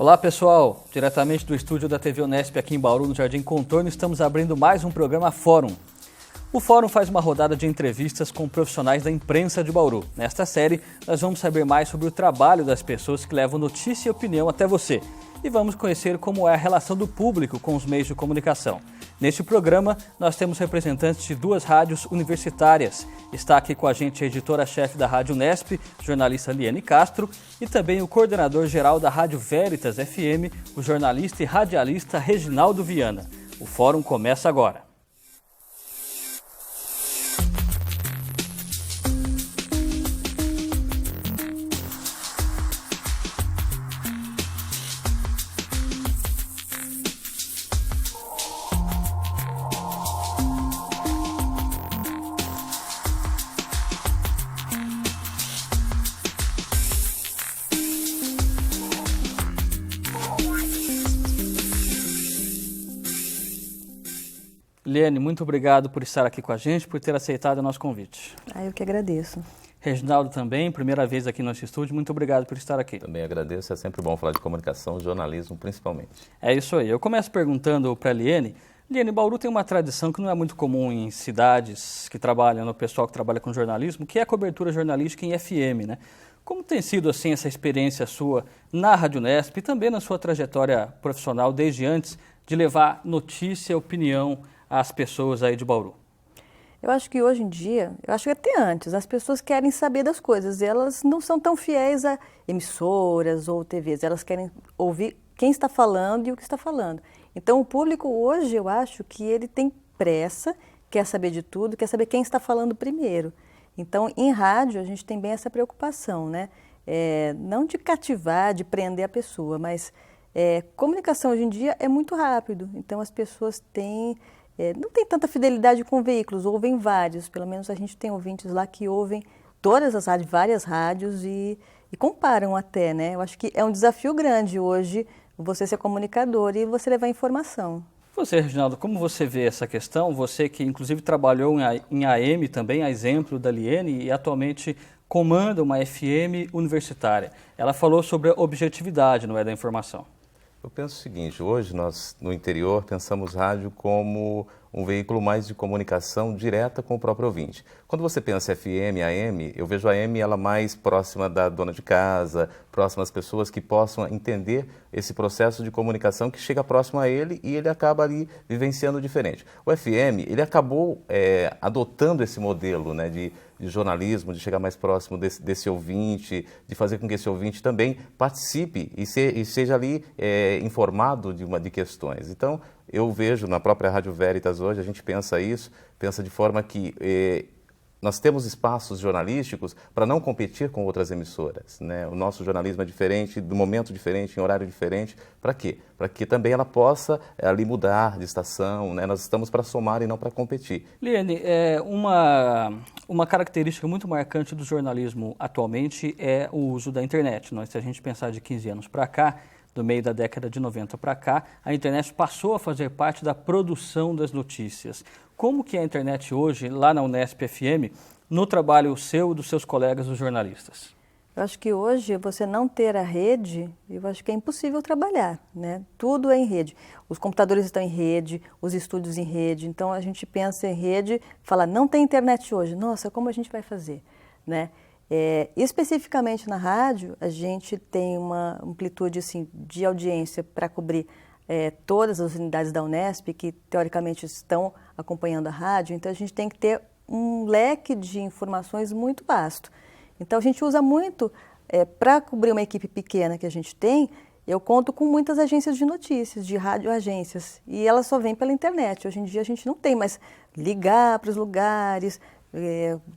Olá pessoal, diretamente do estúdio da TV Unesp aqui em Bauru, no Jardim Contorno, estamos abrindo mais um programa Fórum. O Fórum faz uma rodada de entrevistas com profissionais da imprensa de Bauru. Nesta série, nós vamos saber mais sobre o trabalho das pessoas que levam notícia e opinião até você. E vamos conhecer como é a relação do público com os meios de comunicação. Neste programa, nós temos representantes de duas rádios universitárias. Está aqui com a gente a editora-chefe da Rádio Unesp, jornalista Liane Castro, e também o coordenador-geral da Rádio Veritas FM, o jornalista e radialista Reginaldo Viana. O Fórum começa agora. Liane, muito obrigado por estar aqui com a gente, por ter aceitado o nosso convite. Eu que agradeço. Reginaldo também, primeira vez aqui no nosso estúdio, muito obrigado por estar aqui. Também agradeço, é sempre bom falar de comunicação, jornalismo principalmente. É isso aí. Eu começo perguntando para a Liane. Liane, Bauru tem uma tradição que não é muito comum em cidades que trabalham, no pessoal que trabalha com jornalismo, que é a cobertura jornalística em FM, né? Como tem sido assim essa experiência sua na Rádio Unesp e também na sua trajetória profissional desde antes de levar notícia, opinião às pessoas aí de Bauru? Eu acho que hoje em dia, eu acho que até antes, as pessoas querem saber das coisas e elas não são tão fiéis a emissoras ou TVs, elas querem ouvir quem está falando e o que está falando. Então o público hoje, eu acho que ele tem pressa, quer saber de tudo, quer saber quem está falando primeiro. Então em rádio a gente tem bem essa preocupação, né? Não de cativar, de prender a pessoa, mas comunicação hoje em dia é muito rápido, então as pessoas não tem tanta fidelidade com veículos, ouvem vários, pelo menos a gente tem ouvintes lá que ouvem todas as rádios, várias rádios e comparam até, né? Eu acho que é um desafio grande hoje você ser comunicador e você levar informação. Você, Reginaldo, como você vê essa questão? Você que inclusive trabalhou em AM também, a exemplo da Liane, e atualmente comanda uma FM universitária. Ela falou sobre a objetividade, não é, da informação. Eu penso o seguinte, hoje nós no interior pensamos rádio como um veículo mais de comunicação direta com o próprio ouvinte. Quando você pensa FM, AM, eu vejo a AM ela mais próxima da dona de casa, próxima às pessoas que possam entender esse processo de comunicação que chega próximo a ele e ele acaba ali vivenciando diferente. O FM, ele acabou adotando esse modelo, né, de jornalismo, de chegar mais próximo desse ouvinte, de fazer com que esse ouvinte também participe e seja ali informado de questões. Então, eu vejo na própria Rádio Veritas hoje, a gente pensa de forma que nós temos espaços jornalísticos para não competir com outras emissoras, né? O nosso jornalismo é diferente, do momento diferente, em horário diferente. Para quê? Para que também ela possa ali mudar de estação, né? Nós estamos para somar e não para competir. Liane, uma característica muito marcante do jornalismo atualmente é o uso da internet. Se a gente pensar de 15 anos para cá, do meio da década de 90 para cá, a internet passou a fazer parte da produção das notícias. Como que é a internet hoje, lá na Unesp FM, no trabalho seu e dos seus colegas, os jornalistas? Eu acho que hoje, você não ter a rede, eu acho que é impossível trabalhar, né? Tudo é em rede. Os computadores estão em rede, os estúdios em rede, então a gente pensa em rede, fala, não tem internet hoje, nossa, como a gente vai fazer, né? Especificamente na rádio, a gente tem uma amplitude assim, de audiência para cobrir todas as unidades da Unesp que teoricamente estão acompanhando a rádio, então a gente tem que ter um leque de informações muito vasto. Então a gente usa muito, para cobrir uma equipe pequena que a gente tem, eu conto com muitas agências de notícias, de radioagências, e elas só vêm pela internet. Hoje em dia a gente não tem mais ligar para os lugares,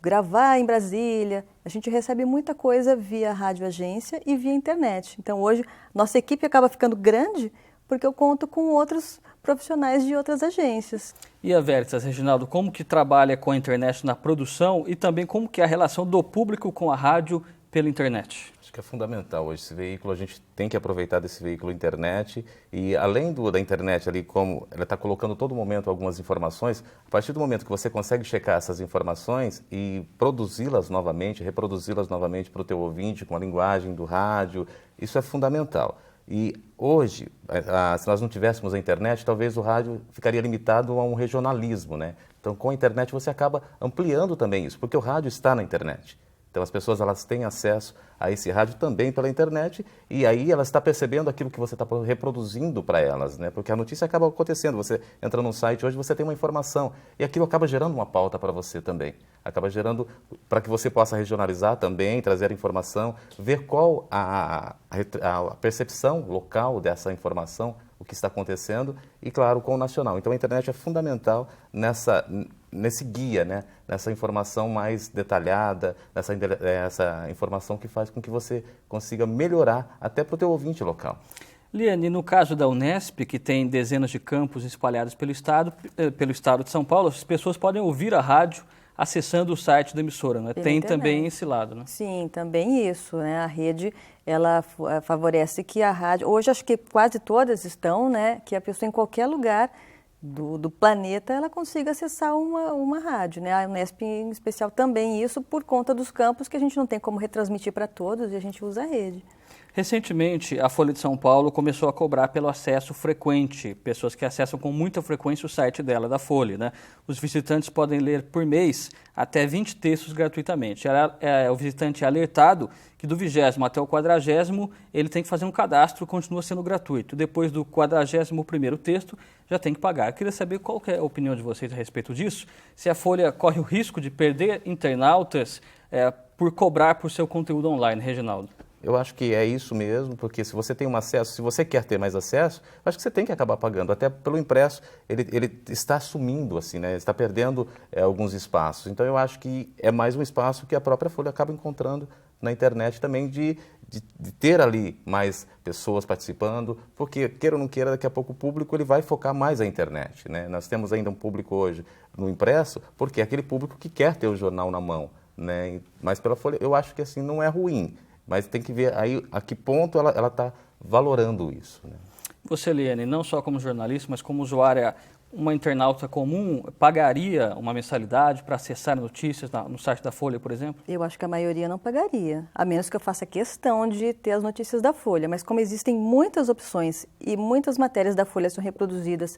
gravar em Brasília, a gente recebe muita coisa via radioagência e via internet. Então hoje nossa equipe acaba ficando grande porque eu conto com outros profissionais de outras agências. E a Veritas, Reginaldo, como que trabalha com a internet na produção e também como que é a relação do público com a rádio pela internet? Acho que é fundamental hoje esse veículo, a gente tem que aproveitar desse veículo internet e além da internet ali, como ela está colocando todo momento algumas informações, a partir do momento que você consegue checar essas informações e produzi-las novamente, reproduzi-las novamente para o teu ouvinte com a linguagem do rádio, isso é fundamental. E hoje, se nós não tivéssemos a internet, talvez o rádio ficaria limitado a um regionalismo, né? Então, com a internet você acaba ampliando também isso, porque o rádio está na internet. Então, as pessoas elas têm acesso a esse rádio também pela internet e aí elas estão percebendo aquilo que você está reproduzindo para elas, né? Porque a notícia acaba acontecendo. Você entra num site hoje, você tem uma informação e aquilo acaba gerando uma pauta para você também. Acaba gerando para que você possa regionalizar também, trazer a informação, ver qual a percepção local dessa informação, o que está acontecendo e, claro, com o nacional. Então, a internet é fundamental nesse guia, né? Nessa informação mais detalhada, essa informação que faz com que você consiga melhorar até para o teu ouvinte local. Liane, no caso da Unesp, que tem dezenas de campos espalhados pelo estado de São Paulo, as pessoas podem ouvir a rádio acessando o site da emissora, né? Tem também esse lado, né? Sim, também isso, né? A rede, ela favorece que a rádio... Hoje, acho que quase todas estão, né? Que a pessoa, em qualquer lugar do planeta, ela consiga acessar uma rádio, né? A Unesp, em especial, também isso por conta dos campos que a gente não tem como retransmitir para todos e a gente usa a rede. Recentemente, a Folha de São Paulo começou a cobrar pelo acesso frequente, pessoas que acessam com muita frequência o site dela, da Folha, né? Os visitantes podem ler por mês até 20 textos gratuitamente. O visitante é alertado que do 20º até o 40º ele tem que fazer um cadastro, continua sendo gratuito. Depois do 41º texto, já tem que pagar. Eu queria saber qual que é a opinião de vocês a respeito disso, se a Folha corre o risco de perder internautas por cobrar por seu conteúdo online, Reginaldo. Eu acho que é isso mesmo, porque se você tem um acesso, se você quer ter mais acesso, eu acho que você tem que acabar pagando. Até pelo impresso, ele está sumindo, assim, né? Está perdendo alguns espaços. Então, eu acho que é mais um espaço que a própria Folha acaba encontrando na internet também de ter ali mais pessoas participando, porque, queira ou não queira, daqui a pouco o público ele vai focar mais a internet, né? Nós temos ainda um público hoje no impresso, porque é aquele público que quer ter o jornal na mão, né? Mas pela Folha, eu acho que assim não é ruim. Mas tem que ver aí a que ponto ela está valorando isso, né? Você, Liane, não só como jornalista, mas como usuária, uma internauta comum, pagaria uma mensalidade para acessar notícias no site da Folha, por exemplo? Eu acho que a maioria não pagaria, a menos que eu faça questão de ter as notícias da Folha. Mas como existem muitas opções e muitas matérias da Folha são reproduzidas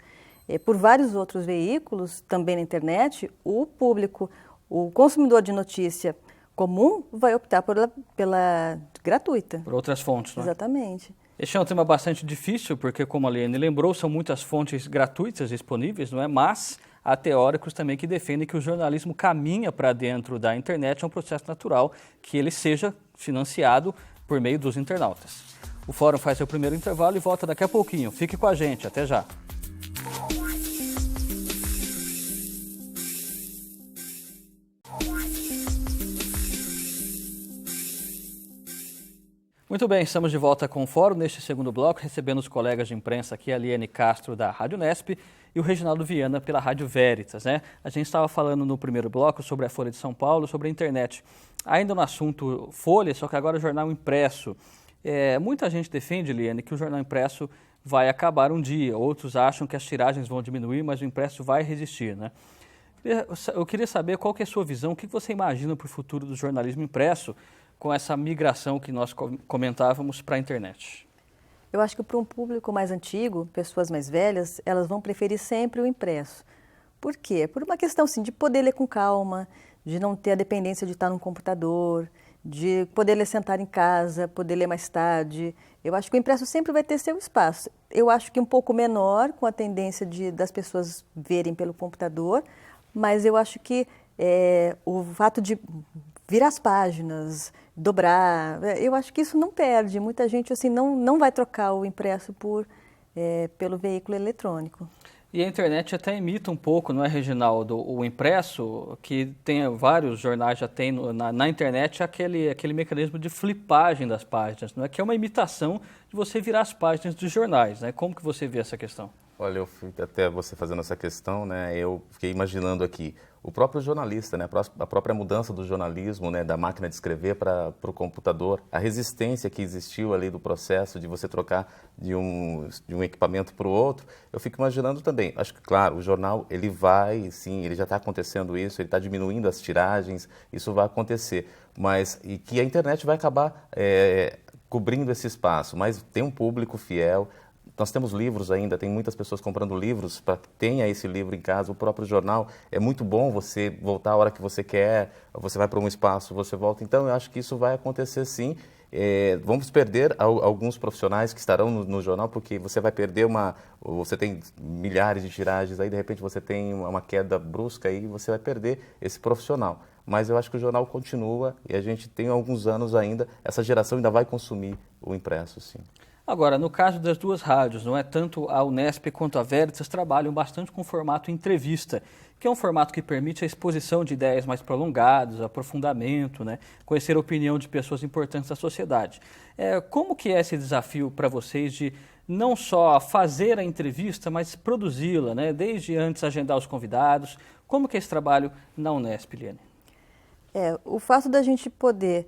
por vários outros veículos, também na internet, o público, o consumidor de notícia comum vai optar pela gratuita. Por outras fontes, não é? Exatamente. Este é um tema bastante difícil, porque, como a Liane lembrou, são muitas fontes gratuitas disponíveis, não é? Mas há teóricos também que defendem que o jornalismo caminha para dentro da internet, é um processo natural que ele seja financiado por meio dos internautas. O Fórum faz seu primeiro intervalo e volta daqui a pouquinho. Fique com a gente, até já. Muito bem, estamos de volta com o Fórum, neste segundo bloco, recebendo os colegas de imprensa aqui, a Liane Castro, da Rádio Unesp, e o Reginaldo Viana, pela Rádio Veritas, né? A gente estava falando no primeiro bloco sobre a Folha de São Paulo, sobre a internet. Ainda no assunto Folha, só que agora o jornal impresso. Muita gente defende, Liane, que o jornal impresso vai acabar um dia. Outros acham que as tiragens vão diminuir, mas o impresso vai resistir, né? Eu queria saber qual que é a sua visão, o que você imagina para o futuro do jornalismo impresso, com essa migração que nós comentávamos para a internet? Eu acho que para um público mais antigo, pessoas mais velhas, elas vão preferir sempre o impresso. Por quê? Por uma questão assim, de poder ler com calma, de não ter a dependência de estar num computador, de poder ler sentar em casa, poder ler mais tarde. Eu acho que o impresso sempre vai ter seu espaço. Eu acho que um pouco menor, com a tendência das pessoas verem pelo computador, mas eu acho que o fato de virar as páginas, dobrar, eu acho que isso não perde. Muita gente assim, não vai trocar o impresso pelo veículo eletrônico. E a internet até imita um pouco, não é, Reginaldo? O impresso, que tem vários jornais, já tem na internet aquele mecanismo de flipagem das páginas, não é? Que é uma imitação de você virar as páginas dos jornais, né? Como que você vê essa questão? Olha, eu fui até você fazendo essa questão, né? Eu fiquei imaginando aqui o próprio jornalista, né? A própria mudança do jornalismo, né? Da máquina de escrever para o computador, a resistência que existiu ali do processo de você trocar de um equipamento para o outro. Eu fico imaginando também. Acho que, claro, o jornal ele vai, sim, ele já está acontecendo isso, ele está diminuindo as tiragens, isso vai acontecer, mas e que a internet vai acabar cobrindo esse espaço, mas tem um público fiel. Nós temos livros ainda, tem muitas pessoas comprando livros para que tenha esse livro em casa. O próprio jornal, é muito bom você voltar a hora que você quer, você vai para um espaço, você volta. Então, eu acho que isso vai acontecer sim. Vamos perder alguns profissionais que estarão no jornal, porque você vai perder você tem milhares de tiragens, aí de repente você tem uma queda brusca e você vai perder esse profissional. Mas eu acho que o jornal continua e a gente tem alguns anos ainda, essa geração ainda vai consumir o impresso, sim. Agora, no caso das duas rádios, não é tanto a Unesp quanto a Veritas trabalham bastante com o formato entrevista, que é um formato que permite a exposição de ideias mais prolongadas, aprofundamento, né? Conhecer a opinião de pessoas importantes da sociedade. Como que é esse desafio para vocês de não só fazer a entrevista, mas produzi-la, né? Desde antes agendar os convidados? Como que é esse trabalho na Unesp, Liane? O fato da gente poder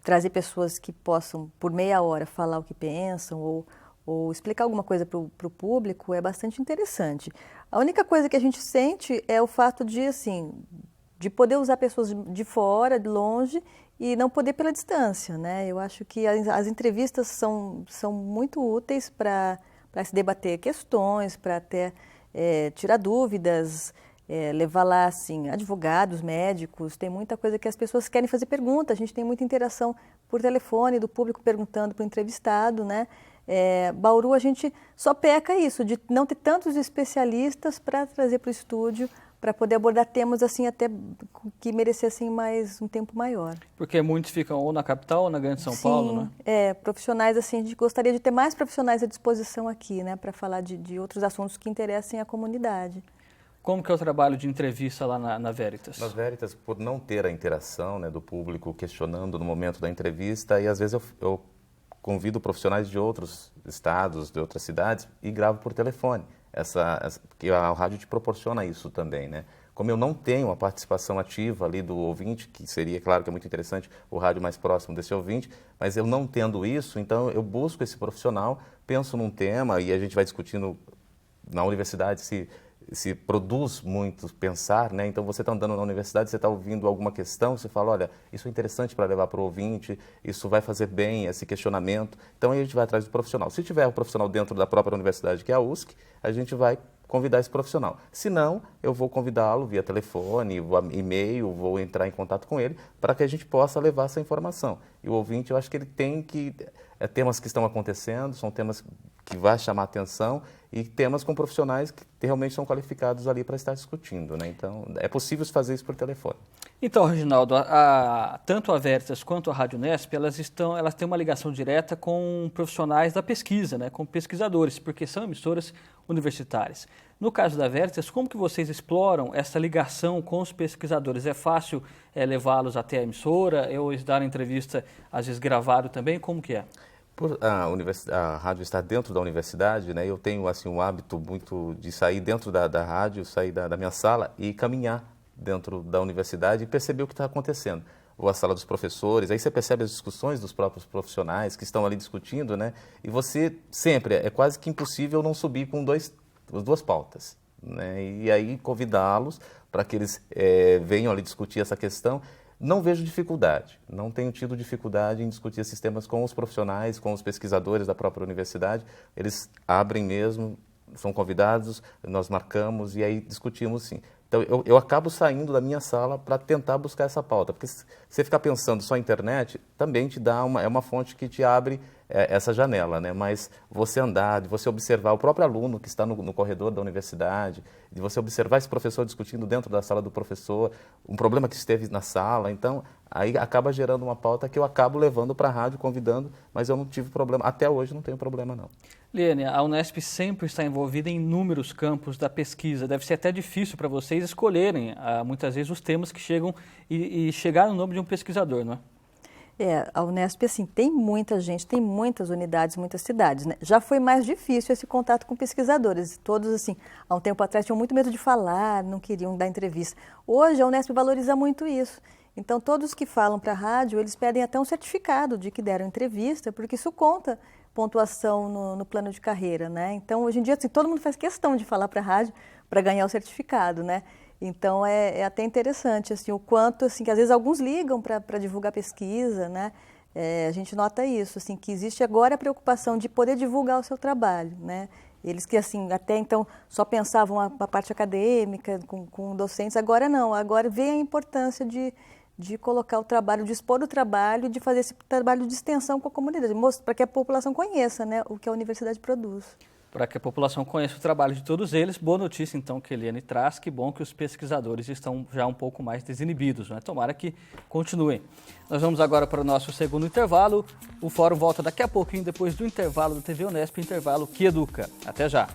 trazer pessoas que possam, por meia hora, falar o que pensam ou explicar alguma coisa para o público é bastante interessante. A única coisa que a gente sente é o fato de, assim, de poder usar pessoas de fora, de longe, e não poder pela distância, né? Eu acho que as entrevistas são muito úteis para se debater questões, para até tirar dúvidas, levar lá, assim, advogados, médicos, tem muita coisa que as pessoas querem fazer pergunta, a gente tem muita interação por telefone do público perguntando para o entrevistado, né? Bauru, a gente só peca isso, de não ter tantos especialistas para trazer para o estúdio, para poder abordar temas, assim, até que merecessem mais um tempo maior. Porque muitos ficam ou na capital ou na Grande São Paulo, né? Profissionais, assim, a gente gostaria de ter mais profissionais à disposição aqui, né? Para falar de outros assuntos que interessem a comunidade. Como que é o trabalho de entrevista lá na Veritas? Na Veritas, por não ter a interação, né, do público questionando no momento da entrevista, e às vezes eu convido profissionais de outros estados, de outras cidades, e gravo por telefone. Porque a rádio te proporciona isso também, né? Como eu não tenho a participação ativa ali do ouvinte, que seria, claro que é muito interessante, o rádio mais próximo desse ouvinte, mas eu não tendo isso, então eu busco esse profissional, penso num tema e a gente vai discutindo na universidade se produz muito pensar, né? Então você está andando na universidade, você está ouvindo alguma questão, você fala, olha, isso é interessante para levar para o ouvinte, isso vai fazer bem esse questionamento. Então aí a gente vai atrás do profissional. Se tiver um profissional dentro da própria universidade, que é a USC, a gente vai convidar esse profissional. Se não, eu vou convidá-lo via telefone, e-mail, vou entrar em contato com ele para que a gente possa levar essa informação. E o ouvinte, eu acho que ele tem que... temas que estão acontecendo, são temas que vai chamar atenção e temas com profissionais que realmente são qualificados ali para estar discutindo, né? Então, é possível fazer isso por telefone. Então, Reginaldo, tanto a Veritas quanto a Rádio Unesp, elas têm uma ligação direta com profissionais da pesquisa, né? Com pesquisadores, porque são emissoras universitárias. No caso da Veritas, como que vocês exploram essa ligação com os pesquisadores? É fácil levá-los até a emissora, ou eles darem entrevista, às vezes gravado também? Como que é? Por a rádio estar dentro da universidade, né, eu tenho assim, um hábito muito de sair dentro da rádio, sair da minha sala e caminhar dentro da universidade e perceber o que está acontecendo. Ou a sala dos professores, aí você percebe as discussões dos próprios profissionais que estão ali discutindo, né, e você sempre, é quase que impossível não subir com duas pautas, né, e aí convidá-los para que eles venham ali discutir essa questão. Não vejo dificuldade, não tenho tido dificuldade em discutir esses temas com os profissionais, com os pesquisadores da própria universidade. Eles abrem mesmo, são convidados, nós marcamos e aí discutimos sim. Então eu acabo saindo da minha sala para tentar buscar essa pauta, porque se você ficar pensando só na internet, também te dá é uma fonte que te abre essa janela, né? Mas você andar, de você observar o próprio aluno que está no corredor da universidade, de você observar esse professor discutindo dentro da sala do professor, um problema que esteve na sala, então aí acaba gerando uma pauta que eu acabo levando para a rádio, convidando, mas eu não tive problema, até hoje não tenho problema não. Liane, a Unesp sempre está envolvida em inúmeros campos da pesquisa, deve ser até difícil para vocês escolherem muitas vezes os temas que chegam e chegar no nome de um pesquisador, não é? A Unesp, assim, tem muita gente, tem muitas unidades, muitas cidades, né? Já foi mais difícil esse contato com pesquisadores. Todos, assim, há um tempo atrás tinham muito medo de falar, não queriam dar entrevista. Hoje a Unesp valoriza muito isso. Então, todos que falam para a rádio, eles pedem até um certificado de que deram entrevista, porque isso conta pontuação no plano de carreira, né? Então, hoje em dia, assim, todo mundo faz questão de falar para a rádio para ganhar o certificado, né? Então, é até interessante, assim, o quanto, assim, que às vezes alguns ligam para divulgar pesquisa, né? a gente nota isso, assim, que existe agora a preocupação de poder divulgar o seu trabalho, né? Eles que, assim, até então só pensavam a parte acadêmica, com docentes, agora não, agora vê a importância de colocar o trabalho, de expor o trabalho, de fazer esse trabalho de extensão com a comunidade, para que a população conheça, né, o que a universidade produz. Para que a população conheça o trabalho de todos eles, boa notícia então que a Eliane traz, que bom que os pesquisadores estão já um pouco mais desinibidos, né? Tomara que continuem. Nós vamos agora para o nosso segundo intervalo, o Fórum volta daqui a pouquinho, depois do intervalo da TV Unesp, intervalo que educa. Até já!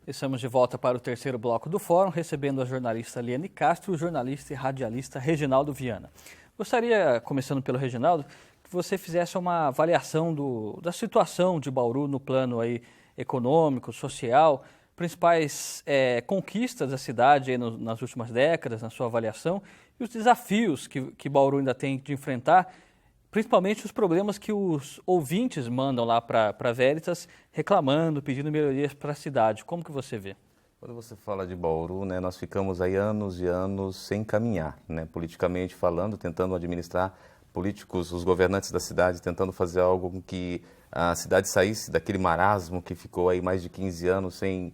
Estamos de volta para o terceiro bloco do Fórum, recebendo a jornalista Eliane Castro e o jornalista e radialista Reginaldo Viana. Gostaria, começando pelo Reginaldo, que você fizesse uma avaliação da situação de Bauru no plano aí econômico, social, principais conquistas da cidade aí nas últimas décadas, na sua avaliação, e os desafios que Bauru ainda tem de enfrentar, principalmente os problemas que os ouvintes mandam lá para a Veritas, reclamando, pedindo melhorias para a cidade. Como que você vê? Quando você fala de Bauru, né, nós ficamos aí anos e anos sem caminhar, né, politicamente falando, tentando administrar políticos, os governantes da cidade, tentando fazer algo com que a cidade saísse daquele marasmo que ficou aí mais de 15 anos sem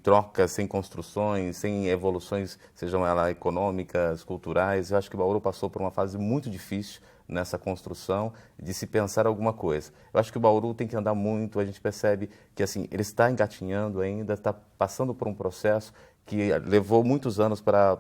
trocas, sem construções, sem evoluções, sejam elas econômicas, culturais. Eu acho que Bauru passou por uma fase muito difícil nessa construção de se pensar alguma coisa. Eu acho que o Bauru tem que andar muito, a gente percebe que assim, ele está engatinhando ainda, está passando por um processo que levou muitos anos para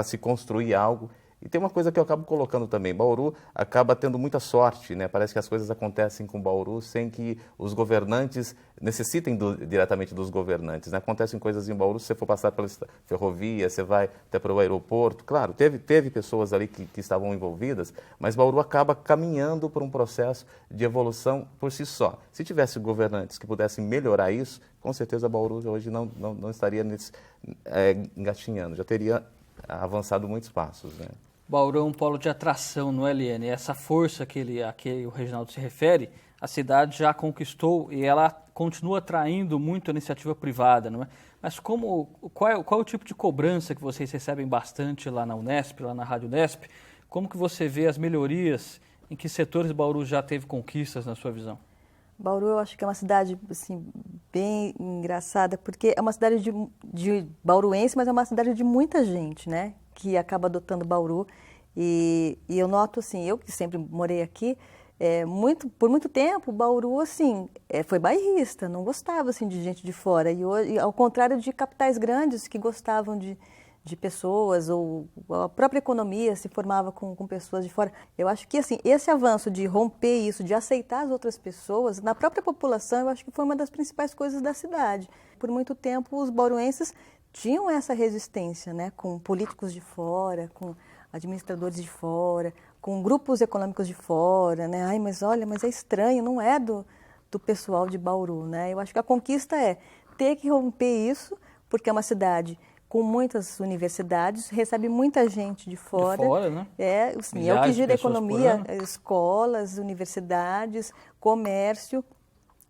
se construir algo. E tem uma coisa que eu acabo colocando também, Bauru acaba tendo muita sorte, né? Parece que as coisas acontecem com Bauru sem que os governantes necessitem diretamente dos governantes, né? Acontecem coisas em Bauru, se você for passar pela ferrovia, você vai até para o aeroporto, claro, teve pessoas ali que estavam envolvidas, mas Bauru acaba caminhando por um processo de evolução por si só. Se tivesse governantes que pudessem melhorar isso, com certeza Bauru hoje não estaria engatinhando, já teria avançado muitos passos, né? Bauru é um polo de atração, não é, Eliane? Essa força a que o Reginaldo se refere, a cidade já conquistou e ela continua atraindo muito a iniciativa privada, não é? Mas qual é o tipo de cobrança que vocês recebem bastante lá na Unesp, lá na Rádio Unesp? Como que você vê as melhorias, em que setores Bauru já teve conquistas na sua visão? Bauru eu acho que é uma cidade assim, bem engraçada, porque é uma cidade de bauruense, mas é uma cidade de muita gente, né? Que acaba adotando Bauru. E eu noto, assim, eu que sempre morei aqui, por muito tempo, Bauru, assim, foi bairrista, não gostava, assim, de gente de fora. E hoje, ao contrário de capitais grandes que gostavam de pessoas, ou a própria economia se formava com pessoas de fora. Eu acho que, assim, esse avanço de romper isso, de aceitar as outras pessoas, na própria população, eu acho que foi uma das principais coisas da cidade. Por muito tempo, os bauruenses tinham essa resistência, né, com políticos de fora, com administradores de fora, com grupos econômicos de fora, né? Ai, mas olha, mas é estranho, não é do pessoal de Bauru, né? Eu acho que a conquista é ter que romper isso, porque é uma cidade com muitas universidades, recebe muita gente de fora. De fora, né? Assim, é o que gira a economia, escolas, universidades, comércio.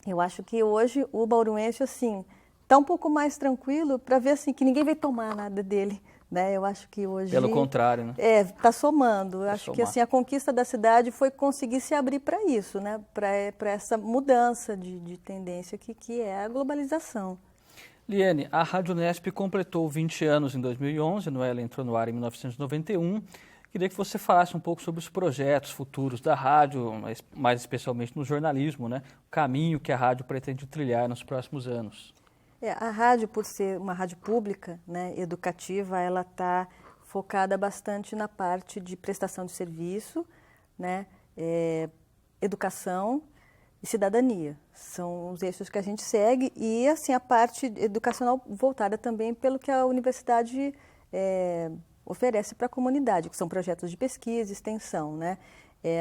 Eu acho que hoje o bauruense, assim, está um pouco mais tranquilo para ver assim, que ninguém vai tomar nada dele. Né? Eu acho que hoje... Pelo contrário, né? Está somando. Eu acho que assim, a conquista da cidade foi conseguir se abrir para isso, né? Para essa mudança de tendência que é a globalização. Liane, a Rádio Unesp completou 20 anos em 2011, não é? Ela entrou no ar em 1991. Queria que você falasse um pouco sobre os projetos futuros da rádio, mais especialmente no jornalismo, né? O caminho que a rádio pretende trilhar nos próximos anos. A rádio, por ser uma rádio pública, né, educativa, ela está focada bastante na parte de prestação de serviço, né, educação e cidadania. São os eixos que a gente segue e assim, a parte educacional voltada também pelo que a universidade oferece para a comunidade, que são projetos de pesquisa e extensão, né?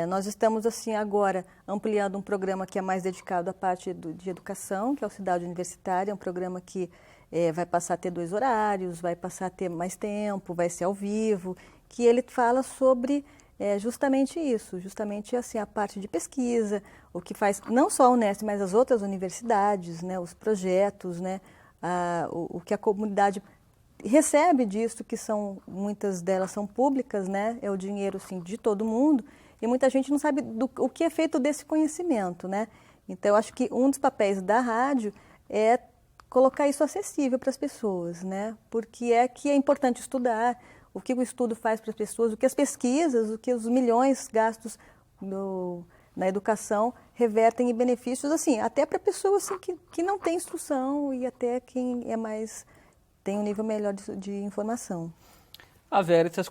Nós estamos, assim, agora ampliando um programa que é mais dedicado à parte de educação, que é o Cidade Universitária, é um programa que vai passar a ter 2 horários, vai passar a ter mais tempo, vai ser ao vivo, que ele fala sobre justamente isso, justamente assim, a parte de pesquisa, o que faz não só a Unesp, mas as outras universidades, né, os projetos, né, o que a comunidade recebe disso, que muitas delas são públicas, né? É o dinheiro, sim, de todo mundo, e muita gente não sabe o que é feito desse conhecimento, né? Então, eu acho que um dos papéis da rádio é colocar isso acessível para as pessoas, né? Porque é importante estudar o que o estudo faz para as pessoas, o que as pesquisas, o que os milhões gastos na educação revertem em benefícios, assim, até para pessoas assim, que não têm instrução e até quem tem um nível melhor de informação. A Veritas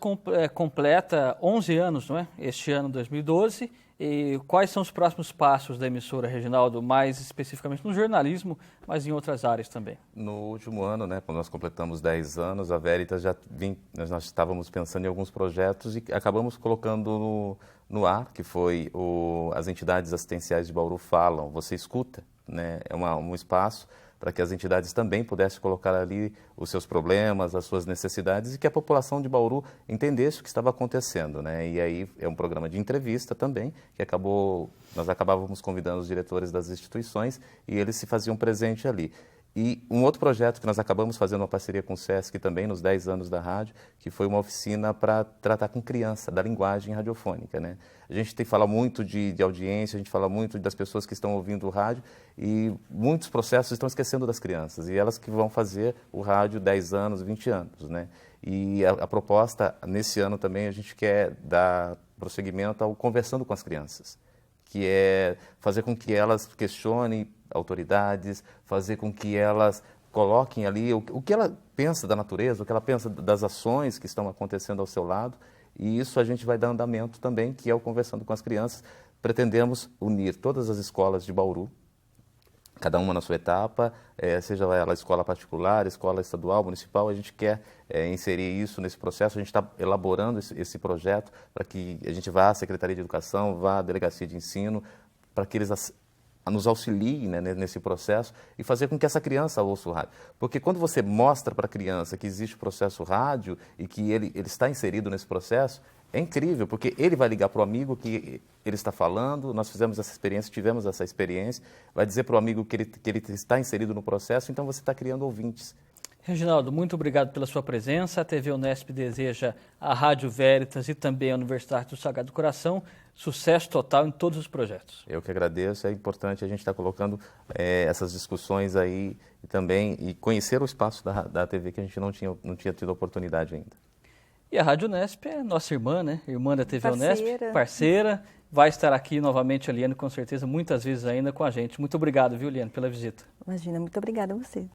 completa 11 anos, não é? Este ano, 2012. E quais são os próximos passos da emissora, Reginaldo, mais especificamente no jornalismo, mas em outras áreas também? No último ano, né, quando nós completamos 10 anos, a Veritas nós estávamos pensando em alguns projetos e acabamos colocando no ar, que foi as entidades assistenciais de Bauru falam, você escuta, né? É um espaço para que as entidades também pudessem colocar ali os seus problemas, as suas necessidades e que a população de Bauru entendesse o que estava acontecendo, né? E aí é um programa de entrevista também, que nós acabávamos convidando os diretores das instituições e eles se faziam presente ali. E um outro projeto que nós acabamos fazendo uma parceria com o SESC também, nos 10 anos da rádio, que foi uma oficina para tratar com criança, da linguagem radiofônica, né? A gente fala muito de audiência, a gente fala muito das pessoas que estão ouvindo o rádio e muitos processos estão esquecendo das crianças e elas que vão fazer o rádio 10 anos, 20 anos, né? E a proposta, nesse ano também, a gente quer dar prosseguimento ao Conversando com as Crianças, que é fazer com que elas questionem autoridades, fazer com que elas coloquem ali o que ela pensa da natureza, o que ela pensa das ações que estão acontecendo ao seu lado, e isso a gente vai dar andamento também, que é o Conversando com as Crianças. Pretendemos unir todas as escolas de Bauru, cada uma na sua etapa, seja ela escola particular, escola estadual, municipal, a gente quer inserir isso nesse processo, a gente está elaborando esse projeto para que a gente vá à Secretaria de Educação, vá à Delegacia de Ensino, para que eles nos auxiliem, né, nesse processo e fazer com que essa criança ouça o rádio. Porque quando você mostra para a criança que existe o processo rádio e que ele está inserido nesse processo, é incrível, porque ele vai ligar para o amigo que ele está falando, nós fizemos essa experiência, tivemos essa experiência, vai dizer para o amigo que ele está inserido no processo, então você está criando ouvintes. Reginaldo, muito obrigado pela sua presença. A TV Unesp deseja à Rádio Veritas e também à Universidade do Sagrado Coração sucesso total em todos os projetos. Eu que agradeço, é importante a gente estar colocando essas discussões aí e conhecer o espaço da TV que a gente não tinha tido oportunidade ainda. E a Rádio Unesp é nossa irmã, né? Irmã da TV Parceira. Unesp, parceira. Vai estar aqui novamente a Liane, com certeza, muitas vezes ainda com a gente. Muito obrigado, viu, Liane, pela visita. Imagina, muito obrigada a você.